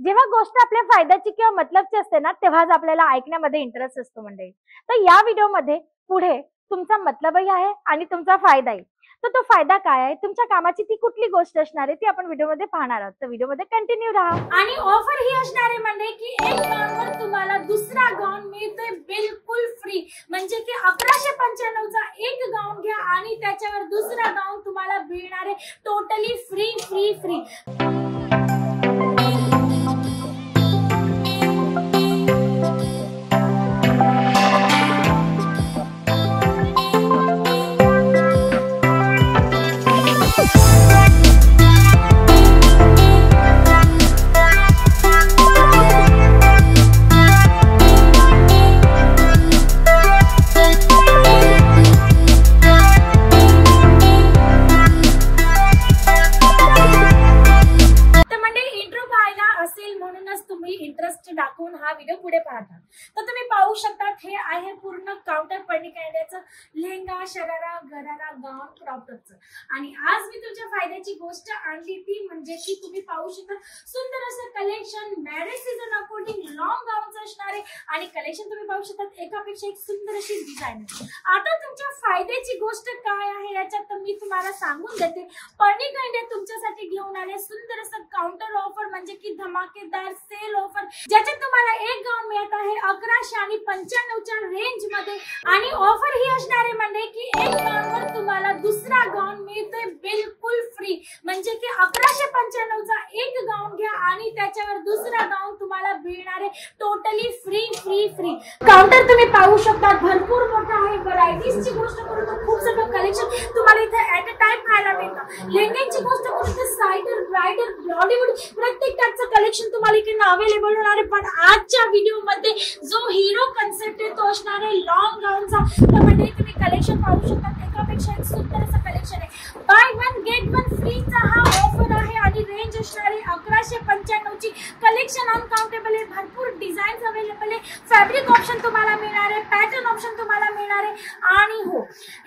जेव्हा गोष्ट आपल्या फायद्याची किंवा मतलबची असते ना, तेव्हाच आपल्याला ऐकण्यामध्ये इंटरेस्ट असतो मंडळी. तर या व्हिडिओमध्ये पुढे तुमचा मतलबही आहे आणि तुमचा फायदाही. तर तो फायदा काय आहे, तुमच्या कामाची ती कुठली गोष्ट असणार आहे ती आपण व्हिडिओमध्ये पाहणार आहोत. तर व्हिडिओमध्ये कंटिन्यू राहा. आणि ऑफर ही असणार आहे म्हणजे की एक गाऊनवर तुम्हाला दुसरा गाऊन मिळतोय बिलकुल फ्री. म्हणजे की 1195 चा एक गाऊन घ्या आणि त्याच्यावर दुसरा गाऊन तुम्हाला मिळणार आहे totally free free free. Interest दाखवून हा व्हिडिओ पुढे पाहता. तर तुम्ही पाहू शकता हे आहे पूर्ण काउंटर पर्निकांड्याचं लेहंगा, शरारा, गरारा, गाऊन, क्रॉप टॉपचं. आणि आज मी तुमच्या फायद्याची गोष्ट आणली ती म्हणजे की तुम्ही पाहू शकता सुंदर असं collection marriage season according long गाऊनचं असणार आहे. आणि कलेक्शन तुम्ही पाहू शकता एकापेक्षा एक सुंदर अशी डिझाईन. आता तुमच्या फायद्याची गोष्ट काय आहे याच्यात तर मी तुम्हाला सांगून देते. पर्निकांड्या तुमच्यासाठी घेऊन आले सुंदर असं काउंटर ऑफर म्हणजे की धमाकेदार सेल ऑफर, ज्याच्यात तुम्हाला एक गाऊन मिळत आहे 1195 च्या रेंज मध्ये. आणि ऑफर ही असणार आहे म्हणजे की एक गाऊनवर तुम्हाला दुसरा गाऊन मिळतोय बिलकुल फ्री. म्हणजे की 1195 चा एक गाऊन घ्या आणि त्याच्यावर दुसरा गाऊन तुम्हाला मिळणार आहे totally free free free. Counter तुम्ही पाहू शकता भरपूर मोठा आहे. व्हरायटीजची गोष्ट करू तर खूप सगळं कलेक्शन तुम्हाला इथे ऍट अ टाइम पाहायला मिळतं. लेहंग्याची गोष्ट करू तर सायडर, ब्रायडल, बॉलिवूड प्रत्येक टाईपचं कलेक्शन तुम्हाला इथे अवेलेबल होणार आहे. पण आजच्या व्हिडिओ मध्ये जो हिरो कन्सेप्ट आहे तो असणार आहे लॉंग गाऊनचा. तर म्हणजे तुम्ही कलेक्शन पाहू शकता एकापेक्षा एक सुंदर असं कलेक्शन आहे. बाय वन गेट वन फ्रीचा हा ऑफर आहे आणि रेंज असणार आहे 1195 ची. कलेक्शन अनकाउंटेबल आहे, भरपूर डिझाईन्स अवेलेबल आहे, फॅब्रिक ऑप्शन तुम्हाला मिळणार आहे, पॅटर्न ऑप्शन तुम्हाला मिळणार आहे. आणि हो,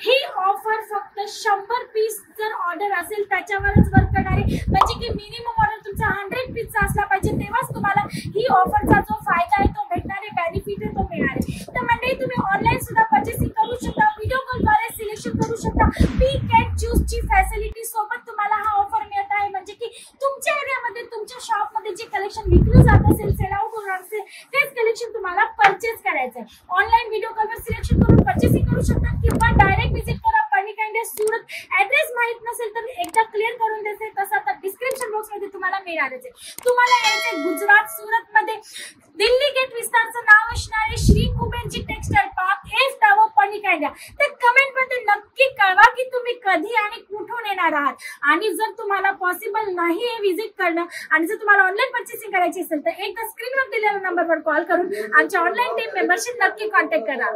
ही ऑफर फक्त 100 पीस जर ऑर्डर असेल त्याच्यावरच वर्क करणार आहे. म्हणजे की मिनिमम ऑर्डर तुमचा 100 पीसचा असला पाहिजे तेव्हाच तुम्हाला ही ऑफरचा जो फायदा आहे तो भेटणार आहे, बेनिफिट आहे तो मिळणार आहे. तर म्हणजे तुम्ही ऑनलाईन सुद्धा परचेसिंग करू शकता, व्हिडिओ कॉलद्वारे सिलेक्शन करू शकता. पिक अँड चूज ची फॅसिलिटी सोबत तुम्हाला हा ऑफर मिळत आहे. म्हणजे की तुमच्या एरियामध्ये तुमच्या शॉपमध्ये जे कलेक्शन विकलं जात असेल, सेल आउट होणार असेल तेच कलेक्शन तुम्हाला परचेस करायचं आहे. ऑनलाईन व्हिडिओ कॉलवर सिलेक्शन करून परचेसिंग करू शकता किंवा डायरेक्ट व्हिजिट करा पर्निकांड्या सुरत. ऍड्रेस माहित नसेल तर एकदा क्लिअर करून द्यायचे, तसं आता डिस्क्रिप्शन बॉक्स मध्ये तुम्हाला मिळणारच आहे. तुम्हाला यायचे गुजरात सुरत मध्ये दिल्ली गेट विस्तारचं नाव असणार आहे Shri Kuberji textile park F tower पर्निकांड्या. तर कमेंट मध्ये नक्की कळवा की तुम्ही कधी आणि कुठून येणार आहात. आणि जर तुम्हाला पॉसिबल नाही आहे व्हिजिट करणं आणि जर तुम्हाला ऑनलाईन परचेसिंग करायची असेल तर एकदा स्क्रीनवर दिलेल्या नंबरवर कॉल करून आमच्या ऑनलाईन टीम मेंबरशी नक्की कॉन्टॅक्ट करा.